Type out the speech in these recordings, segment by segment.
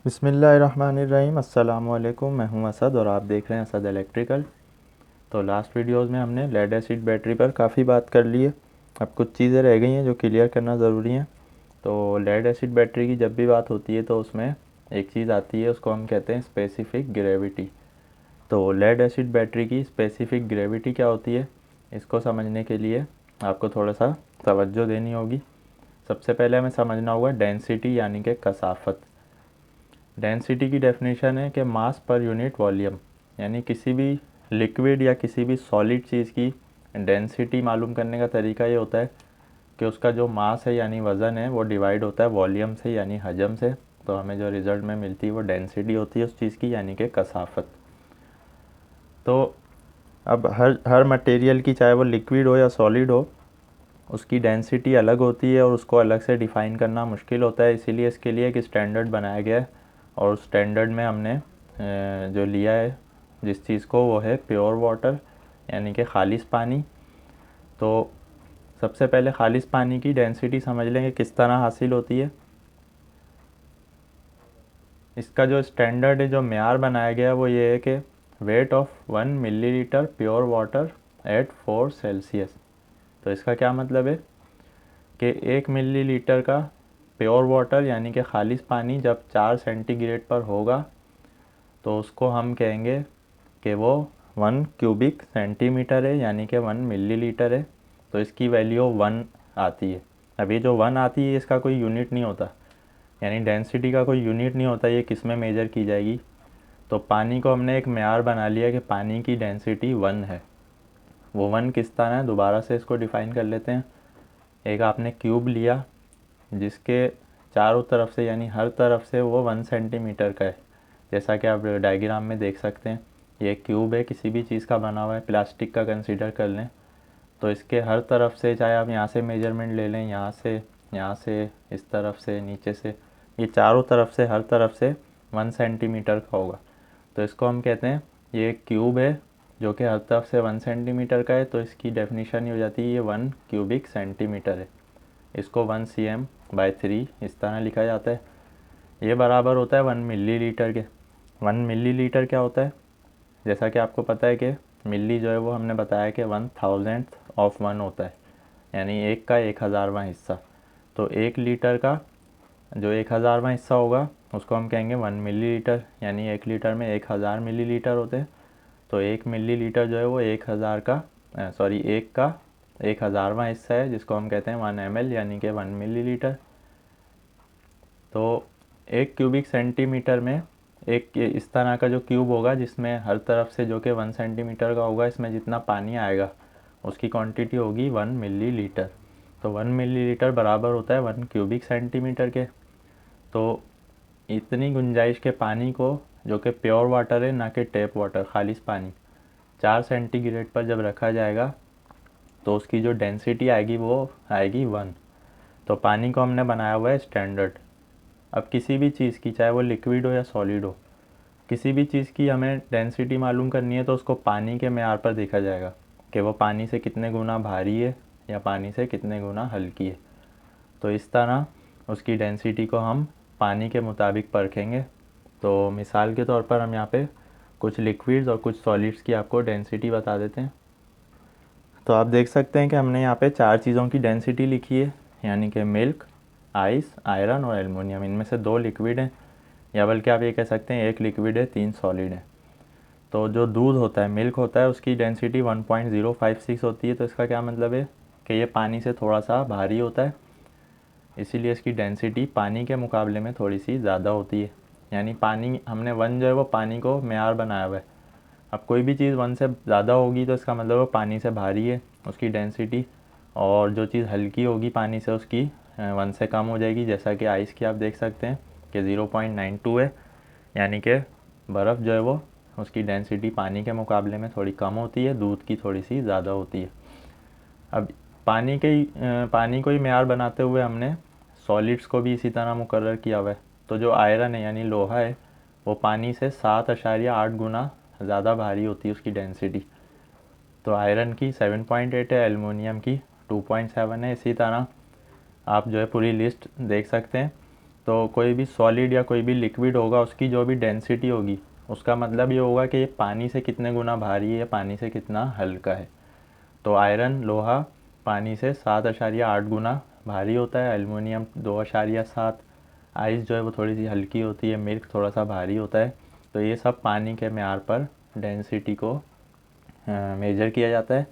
बिस्मिल्लाहिर्रहमानिर्रहीम। अस्सलामुअलैकुम। मैं हूं असद और आप देख रहे हैं असद इलेक्ट्रिकल। तो लास्ट वीडियोस में हमने लेड एसिड बैटरी पर काफ़ी बात कर ली है। अब कुछ चीज़ें रह गई हैं जो क्लियर करना ज़रूरी हैं। तो लेड एसिड बैटरी की जब भी बात होती है तो उसमें एक चीज़ आती है, उसको हम कहते हैं स्पेसिफ़िक ग्रेविटी। तो लेड एसिड बैटरी की स्पेसिफ़िक ग्रेविटी क्या होती है, इसको समझने के लिए आपको थोड़ा सा तवज्जो देनी होगी। सबसे पहले हमें समझना होगा डेंसिटी यानी कि कसाफ़त। डेंसिटी की डेफिनेशन है कि मास पर यूनिट वॉल्यूम, यानी किसी भी लिक्विड या किसी भी सॉलिड चीज़ की डेंसिटी मालूम करने का तरीका ये होता है कि उसका जो मास है यानी वज़न है वो डिवाइड होता है वॉल्यूम से यानी हजम से। तो हमें जो रिज़ल्ट में मिलती है वो डेंसिटी होती है उस चीज़ की, यानी कि कसाफ़त। तो अब हर मटेरियल की, चाहे वो लिक्विड हो या सॉलिड हो, उसकी डेंसिटी अलग होती है और उसको अलग से डिफ़ाइन करना मुश्किल होता है। इसीलिए इसके लिए एक स्टैंडर्ड बनाया गया है और उस स्टैंडर्ड में हमने जो लिया है जिस चीज़ को, वो है प्योर वाटर यानी कि खालिस पानी। तो सबसे पहले खालिस पानी की डेंसिटी समझ लेंगे किस तरह हासिल होती है। इसका जो स्टैंडर्ड है, जो मेयार बनाया गया है, वो ये है कि weight of 1 millilitre pure water at 4 Celsius. तो इसका क्या मतलब है कि 1 मिलीलीटर का प्योर वाटर यानी कि खालिस पानी जब 4 सेंटीग्रेड पर होगा तो उसको हम कहेंगे कि वो 1 क्यूबिक सेंटीमीटर है, यानी कि 1 मिलीलीटर है। तो इसकी वैल्यू 1 आती है। अब ये जो 1 आती है इसका कोई यूनिट नहीं होता, यानी डेंसिटी का कोई यूनिट नहीं होता ये किस में मेजर की जाएगी। तो पानी को हमने एक मेयार बना लिया कि पानी की डेंसिटी 1 है। वो 1 किस तरह है, दोबारा से इसको डिफ़ाइन कर लेते हैं। एक आपने क्यूब लिया जिसके चारों तरफ से यानी हर तरफ से वो 1 सेंटीमीटर का है, जैसा कि आप डायग्राम में देख सकते हैं। ये क्यूब है, किसी भी चीज़ का बना हुआ है, प्लास्टिक का कंसीडर कर लें। तो इसके हर तरफ से, चाहे आप यहाँ से मेजरमेंट ले लें, यहाँ से, इस तरफ से, नीचे से, ये चारों तरफ से, हर तरफ से 1 सेंटीमीटर का होगा। तो इसको हम कहते हैं ये एक क्यूब है जो कि हर तरफ से 1 सेंटीमीटर का है। तो इसकी डेफिनेशन ये हो जाती है, ये 1 क्यूबिक सेंटीमीटर है। इसको 1 cm/3 इस तरह लिखा जाता है। ये बराबर होता है 1 मिलीलीटर के। 1 मिलीलीटर क्या होता है, जैसा कि आपको पता है कि मिली जो है वो हमने बताया कि 1/1000 होता है, यानी एक का 1000वां हिस्सा। तो 1 लीटर का जो 1000वां हिस्सा होगा उसको हम कहेंगे 1 मिलीलीटर, यानी 1 लीटर में 1000 मिलीलीटर होते हैं। तो 1 मिलीलीटर जो है वो 1 का 1000वां हिस्सा है, जिसको हम कहते हैं 1 ml, यानी कि 1 मिलीलीटर। तो 1 क्यूबिक सेंटीमीटर में एक इस तरह का जो क्यूब होगा जिसमें हर तरफ से, जो कि 1 सेंटीमीटर का होगा, इसमें जितना पानी आएगा उसकी क्वांटिटी होगी 1 मिलीलीटर। तो 1 मिलीलीटर बराबर होता है 1 क्यूबिक सेंटीमीटर के। तो इतनी गुंजाइश के पानी को, जो कि प्योर वाटर है ना कि टैप वाटर, खालिस पानी, 4 सेंटीग्रेड पर जब रखा जाएगा तो उसकी जो डेंसिटी आएगी वो आएगी 1। तो पानी को हमने बनाया हुआ है स्टैंडर्ड। अब किसी भी चीज़ की, चाहे वो लिक्विड हो या सॉलिड हो, किसी भी चीज़ की हमें डेंसिटी मालूम करनी है तो उसको पानी के मेयार पर देखा जाएगा कि वो पानी से कितने गुना भारी है या पानी से कितने गुना हल्की है। तो इस तरह उसकी डेंसिटी को हम पानी के मुताबिक परखेंगे। तो मिसाल के तौर पर हम यहाँ पे कुछ लिक्विड्स और कुछ सॉलिड्स की आपको डेंसिटी बता देते हैं। तो आप देख सकते हैं कि हमने यहाँ पे 4 चीज़ों की डेंसिटी लिखी है, यानी कि मिल्क, आइस, आयरन और एलुमिनियम। इनमें से 2 लिक्विड हैं, या बल्कि आप ये कह सकते हैं 1 लिक्विड है, 3 सॉलिड हैं। तो जो दूध होता है, मिल्क होता है, उसकी डेंसिटी 1.056 होती है। तो इसका क्या मतलब है कि ये पानी से थोड़ा सा भारी होता है, इसीलिए इसकी डेंसिटी पानी के मुकाबले में थोड़ी सी ज़्यादा होती है। यानी पानी, हमने 1 जो है वो पानी को मेयार बनाया हुआ है। अब कोई भी चीज़ 1 से ज़्यादा होगी तो इसका मतलब वो पानी से भारी है, उसकी डेंसिटी। और जो चीज़ हल्की होगी पानी से, उसकी 1 से कम हो जाएगी। जैसा कि आइस की आप देख सकते हैं कि 0.92 है, यानी कि बर्फ़ जो है वो, उसकी डेंसिटी पानी के मुकाबले में थोड़ी कम होती है, दूध की थोड़ी सी ज़्यादा होती है। अब पानी को ही मेयार बनाते हुए हमने सॉलिड्स को भी इसी तरह मुकर्रर किया हुआ है। तो जो आयरन है यानी लोहा है, वो पानी से 7.8 गुना ज़्यादा भारी होती है उसकी डेंसिटी। तो आयरन की 7.8 है, एलुमिनियम की 2.7 है। इसी तरह आप जो है पूरी लिस्ट देख सकते हैं। तो कोई भी सॉलिड या कोई भी लिक्विड होगा उसकी जो भी डेंसिटी होगी उसका मतलब ये होगा कि ये पानी से कितने गुना भारी है या पानी से कितना हल्का है। तो आयरन लोहा पानी से 7.8 गुना भारी होता है, एल्युमिनियम 2.7, आइस जो है वो थोड़ी सी हल्की होती है, मिल्क थोड़ा सा भारी होता है। तो ये सब पानी के म्यार पर डेंसिटी को मेजर किया जाता है।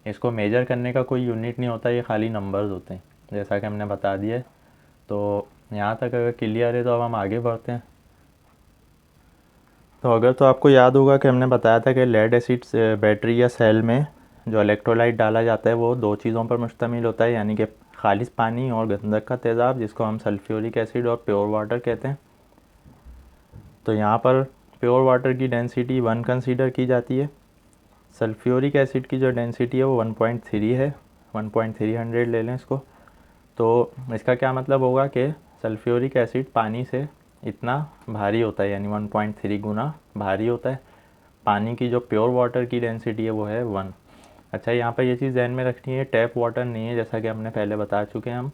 इसको मेजर करने का कोई यूनिट नहीं होता, ये खाली नंबर्स होते हैं जैसा कि हमने बता दिया है। तो यहाँ तक अगर क्लियर है तो अब हम आगे बढ़ते हैं। तो अगर तो आपको याद होगा कि हमने बताया था कि लेड एसिड बैटरी या सेल में जो इलेक्ट्रोलाइट डाला जाता है वो दो चीज़ों पर मुश्तमिल होता है, यानी कि खालिस पानी और गंधक का तेज़ाब, जिसको हम सल्फ्यूरिक एसिड और प्योर वाटर कहते हैं। तो यहाँ पर प्योर वाटर की डेंसिटी 1 कंसीडर की जाती है। सल्फ्यूरिक एसिड की जो डेंसिटी है वो 1.3 है, 1.300 ले लें इसको। तो इसका क्या मतलब होगा कि सल्फ्यूरिक एसिड पानी से इतना भारी होता है, यानी 1.3 गुना भारी होता है। पानी की जो प्योर वाटर की डेंसिटी है वो है 1। अच्छा, यहाँ पर ये चीज़ ध्यान में रखनी है, टैप वाटर नहीं है, जैसा कि हमने पहले बता चुके हैं हम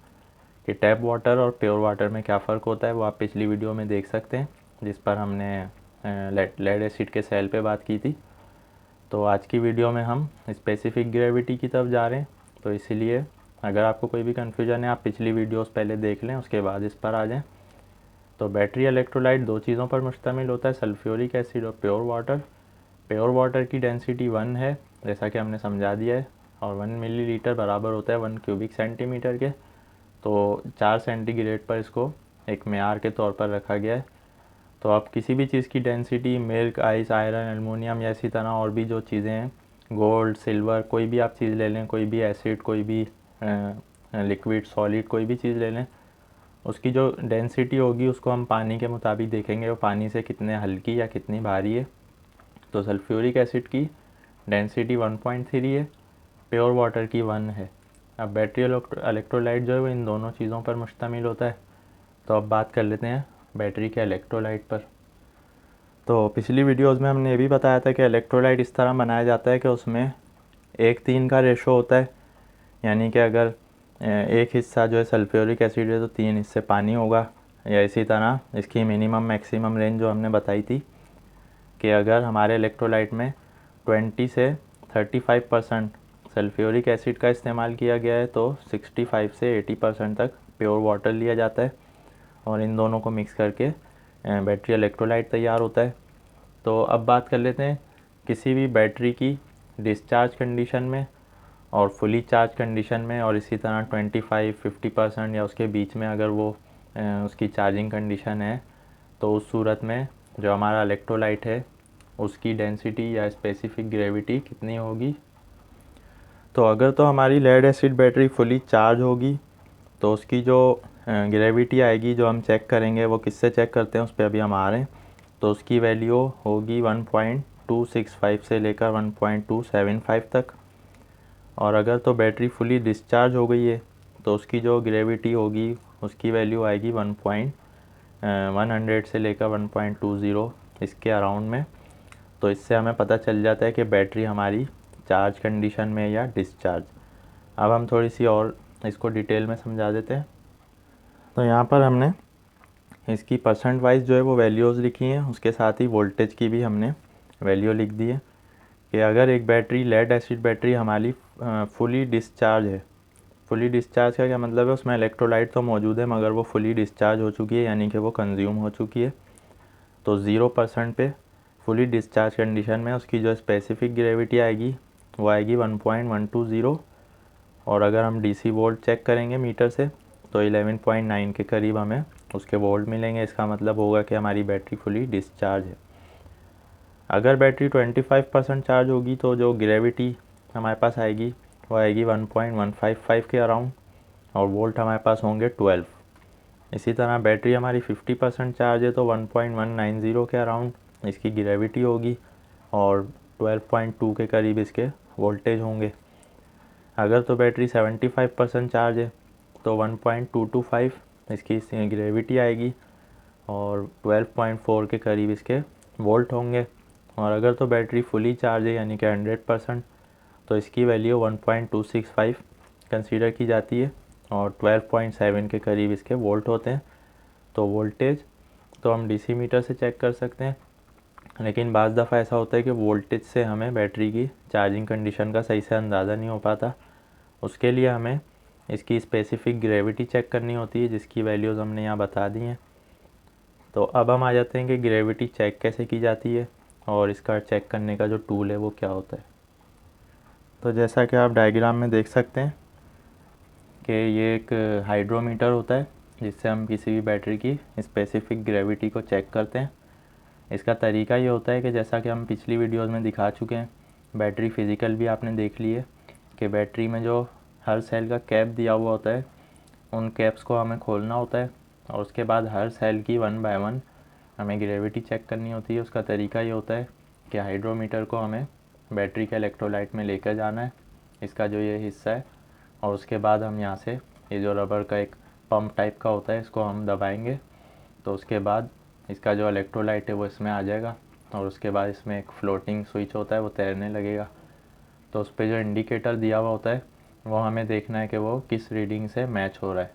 कि टैप वाटर और प्योर वाटर में क्या फ़र्क होता है वो आप पिछली वीडियो में देख सकते हैं, जिस पर हमने लेड एसिड के सेल पे बात की थी। तो आज की वीडियो में हम स्पेसिफिक ग्रेविटी की तरफ जा रहे हैं, तो इसीलिए अगर आपको कोई भी कन्फ्यूजन है आप पिछली वीडियोस पहले देख लें, उसके बाद इस पर आ जाएं। तो बैटरी इलेक्ट्रोलाइट दो चीज़ों पर मुश्तमिल होता है, सल्फ्यूरिक एसिड और प्योर वाटर। प्योर वाटर की डेंसिटी 1 है, जैसा कि हमने समझा दिया है, और 1 मिलीलीटर बराबर होता है 1 क्यूबिक सेंटीमीटर के। तो 4 सेंटीग्रेड पर इसको एक मेयार के तौर पर रखा गया है। तो आप किसी भी चीज़ की density, milk, ice, iron, aluminium या इसी तरह और भी जो चीज़ें हैं, गोल्ड, सिल्वर, कोई भी आप चीज़ ले लें, कोई भी एसिड, कोई भी लिक्विड, सॉलिड, कोई भी चीज़ ले लें, उसकी जो डेंसिटी होगी उसको हम पानी के मुताबिक देखेंगे वो पानी से कितने हल्की या कितनी भारी है। तो सल्फ्यूरिक एसिड की डेंसिटी 1.3 है, प्योर वाटर की 1 है। अब बैटरी इलेक्ट्रोलाइट जो है वो इन दोनों चीज़ों पर मुश्तमिल होता है। तो अब बात कर लेते हैं बैटरी के इलेक्ट्रोलाइट पर। तो पिछली वीडियोस में हमने ये भी बताया था कि इलेक्ट्रोलाइट इस तरह बनाया जाता है कि उसमें 1:3 का रेशो होता है, यानी कि अगर एक हिस्सा जो है सल्फ्यूरिक एसिड है तो 3 हिस्से पानी होगा। या इसी तरह इसकी मिनिमम मैक्सिमम रेंज जो हमने बताई थी कि अगर हमारे इलेक्ट्रोलाइट में 20 से 35% सल्फ्यूरिक एसिड का इस्तेमाल किया गया है तो 65 से 80% तक प्योर वाटर लिया जाता है, और इन दोनों को मिक्स करके बैटरी इलेक्ट्रोलाइट तैयार होता है। तो अब बात कर लेते हैं किसी भी बैटरी की डिस्चार्ज कंडीशन में और फुली चार्ज कंडीशन में, और इसी तरह 25-50% या उसके बीच में अगर वो उसकी चार्जिंग कंडीशन है, तो उस सूरत में जो हमारा इलेक्ट्रोलाइट है उसकी डेंसिटी या स्पेसिफिक ग्रेविटी कितनी होगी। तो अगर तो हमारी lead acid battery fully charge होगी तो उसकी जो ग्रेविटी आएगी, जो हम चेक करेंगे वो किससे चेक करते हैं उस पर अभी हम आ रहे हैं। तो उसकी वैल्यू होगी 1.265 से लेकर 1.275 तक। और अगर तो बैटरी फुली डिस्चार्ज हो गई है तो उसकी जो ग्रेविटी होगी उसकी वैल्यू आएगी 100 से लेकर 1.20 इसके अराउंड में। तो इससे हमें पता चल जाता है कि बैटरी हमारी चार्ज कंडीशन में या डिस्चार्ज। अब हम थोड़ी सी और इसको डिटेल में समझा देते हैं। तो यहाँ पर हमने इसकी परसेंट वाइज जो है वो वैल्यूज़ लिखी हैं, उसके साथ ही वोल्टेज की भी हमने वैल्यू लिख दी है कि अगर एक बैटरी लेड एसिड बैटरी हमारी फुली डिस्चार्ज है। फुली डिस्चार्ज का क्या मतलब है, उसमें इलेक्ट्रोलाइट तो मौजूद है मगर वो फुली डिस्चार्ज हो चुकी है, यानी कि वो कंज्यूम हो चुकी है। तो 0% पे फुली डिस्चार्ज कंडीशन में उसकी जो स्पेसिफिक ग्रेविटी आएगी वो आएगी 1.120। और अगर हम डीसी वोल्ट चेक करेंगे मीटर से तो 11.9 के करीब हमें उसके वोल्ट मिलेंगे। इसका मतलब होगा कि हमारी बैटरी फुली डिस्चार्ज है। अगर बैटरी 25% चार्ज होगी तो जो ग्रेविटी हमारे पास आएगी वो आएगी 1.155 के अराउंड, और वोल्ट हमारे पास होंगे 12। इसी तरह बैटरी हमारी 50% चार्ज है तो 1.190 के अराउंड इसकी ग्रेविटी होगी, और 12.2 के करीब इसके वोल्टेज होंगे। अगर तो बैटरी 75% चार्ज है तो 1.225 इसकी ग्रेविटी आएगी, और 12.4 के करीब इसके वोल्ट होंगे। और अगर तो बैटरी फुली चार्ज है यानी कि 100% तो इसकी वैल्यू 1.265 कंसीडर की जाती है, और 12.7 के करीब इसके वोल्ट होते हैं। तो वोल्टेज तो हम डीसी मीटर से चेक कर सकते हैं, लेकिन बाज़ दफ़ा ऐसा होता है कि वोल्टेज से हमें बैटरी की चार्जिंग कंडीशन का सही से अंदाज़ा नहीं हो पाता। उसके लिए हमें इसकी स्पेसिफ़िक ग्रेविटी चेक करनी होती है, जिसकी वैल्यूज़ हमने यहाँ बता दी हैं। तो अब हम आ जाते हैं कि ग्रेविटी चेक कैसे की जाती है और इसका चेक करने का जो टूल है वो क्या होता है। तो जैसा कि आप डायग्राम में देख सकते हैं कि ये एक हाइड्रोमीटर होता है, जिससे हम किसी भी बैटरी की स्पेसिफ़िक ग्रेविटी को चेक करते हैं। इसका तरीका ये होता है कि जैसा कि हम पिछली वीडियोज़ में दिखा चुके हैं, बैटरी फ़िज़िकल भी आपने देख ली है कि बैटरी में जो हर सेल का कैप दिया हुआ होता है, उन कैप्स को हमें खोलना होता है और उसके बाद हर सेल की 1 बाय 1 हमें ग्रेविटी चेक करनी होती है। उसका तरीका ये होता है कि हाइड्रोमीटर को हमें बैटरी के इलेक्ट्रोलाइट में लेकर जाना है, इसका जो ये हिस्सा है, और उसके बाद हम यहाँ से ये जो रबर का एक पंप टाइप का होता है, इसको हम दबाएंगे। तो उसके बाद इसका जो इलेक्ट्रोलाइट है वो इसमें आ जाएगा और उसके बाद इसमें एक फ्लोटिंग स्विच होता है, वो तैरने लगेगा। तो उस पर जो इंडिकेटर दिया हुआ होता है वो हमें देखना है कि वो किस रीडिंग से मैच हो रहा है।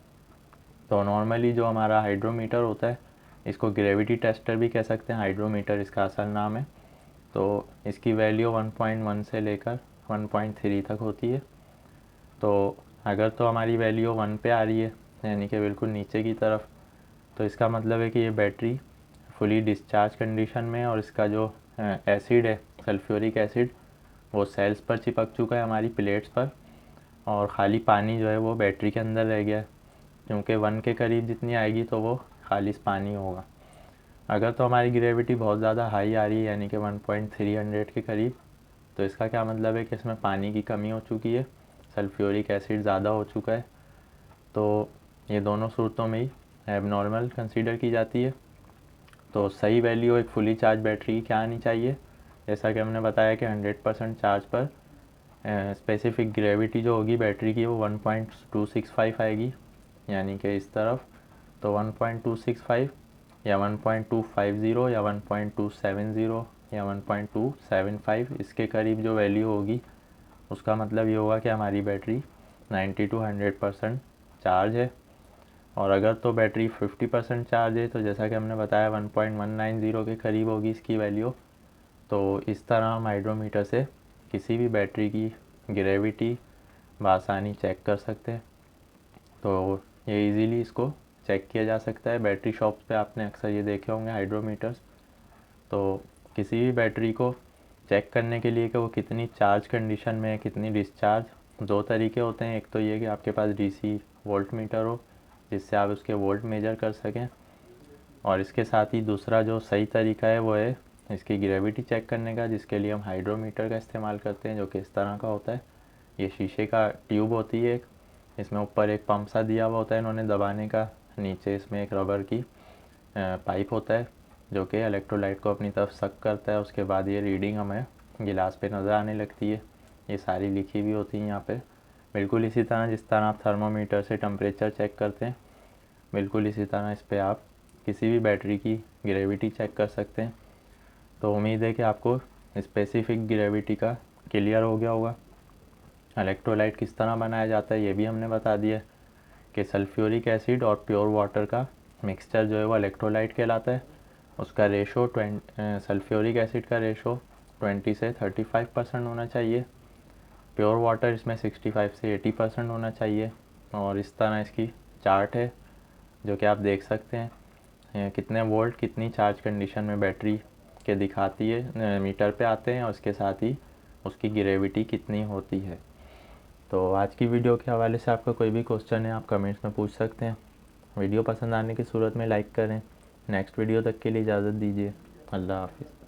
तो नॉर्मली जो हमारा हाइड्रोमीटर होता है, इसको ग्रेविटी टेस्टर भी कह सकते हैं, हाइड्रोमीटर इसका असल नाम है। तो इसकी वैल्यू 1.1 से लेकर 1.3 तक होती है। तो अगर तो हमारी वैल्यू 1 पे आ रही है, यानी कि बिल्कुल नीचे की तरफ, तो इसका मतलब है कि ये बैटरी फुली डिस्चार्ज कंडीशन में है और इसका जो एसिड है, सल्फ्यूरिक एसिड, वो सेल्स पर चिपक चुका है हमारी प्लेट्स पर, और ख़ाली पानी जो है वो बैटरी के अंदर रह गया है, क्योंकि 1 के करीब जितनी आएगी तो वो खालिस पानी होगा। अगर तो हमारी ग्रेविटी बहुत ज़्यादा हाई आ रही है, यानी कि 1.300 के करीब, तो इसका क्या मतलब है कि इसमें पानी की कमी हो चुकी है, सल्फ्यूरिक एसिड ज़्यादा हो चुका है। तो ये दोनों सूरतों में ही एबनॉर्मल कंसीडर की जाती है। तो सही वैल्यू एक फुली चार्ज बैटरी की क्या आनी चाहिए, जैसा कि हमने बताया कि 100% चार्ज पर स्पेसिफिक ग्रेविटी जो होगी बैटरी की वो 1.265 आएगी, यानी कि इस तरफ। तो 1.265 या 1.250 या 1.270 या 1.275 इसके करीब जो वैल्यू होगी, उसका मतलब ये होगा कि हमारी बैटरी 90 to 100% चार्ज है। और अगर तो बैटरी 50% चार्ज है, तो जैसा कि हमने बताया 1.190 के करीब होगी इसकी वैल्यू। तो इस तरह हम हाइड्रोमीटर से किसी भी बैटरी की ग्रेविटी बआसानी चेक कर सकते हैं। तो ये इजीली इसको चेक किया जा सकता है। बैटरी शॉप्स पे आपने अक्सर ये देखे होंगे हाइड्रोमीटर्स। तो किसी भी बैटरी को चेक करने के लिए कि वो कितनी चार्ज कंडीशन में है, कितनी डिस्चार्ज, दो तरीके होते हैं। एक तो ये कि आपके पास डीसी वोल्ट मीटर हो, जिससे आप उसके वोल्ट मेजर कर सकें, और इसके साथ ही दूसरा जो सही तरीका है वो है इसकी ग्रेविटी चेक करने का, जिसके लिए हम हाइड्रोमीटर का इस्तेमाल करते हैं, जो कि इस तरह का होता है। ये शीशे का ट्यूब होती है एक, इसमें ऊपर एक पंप सा दिया हुआ होता है इन्होंने दबाने का, नीचे इसमें एक रबर की पाइप होता है जो कि इलेक्ट्रोलाइट को अपनी तरफ सक करता है। उसके बाद ये रीडिंग हमें गिलास पे नज़र आने लगती है, ये सारी लिखी हुई होती है यहाँ पे। बिल्कुल इसी तरह जिस तरह आप थर्मोमीटर से टेम्परेचर चेक करते हैं, बिल्कुल इसी तरह इस पर आप किसी भी बैटरी की ग्रेविटी चेक कर सकते हैं। तो उम्मीद है कि आपको स्पेसिफिक ग्रेविटी का क्लियर हो गया होगा। इलेक्ट्रोलाइट किस तरह बनाया जाता है ये भी हमने बता दिया कि सल्फ्यूरिक एसिड और प्योर वाटर का मिक्सचर जो है वो इलेक्ट्रोलाइट कहलाता है। उसका रेशो सल्फ्यूरिक एसिड का रेशो 20 से 35% होना चाहिए। प्योर वाटर इसमें 65 से 80% होना चाहिए। और इस तरह इसकी चार्ट है जो कि आप देख सकते हैं कितने वोल्ट कितनी चार्ज कंडीशन में बैटरी के दिखाती है, मीटर पे आते हैं, और उसके साथ ही उसकी ग्रेविटी कितनी होती है। तो आज की वीडियो के हवाले से आपका कोई भी क्वेश्चन है आप कमेंट्स में पूछ सकते हैं। वीडियो पसंद आने की सूरत में लाइक करें। नेक्स्ट वीडियो तक के लिए इजाज़त दीजिए। अल्लाह हाफिज़।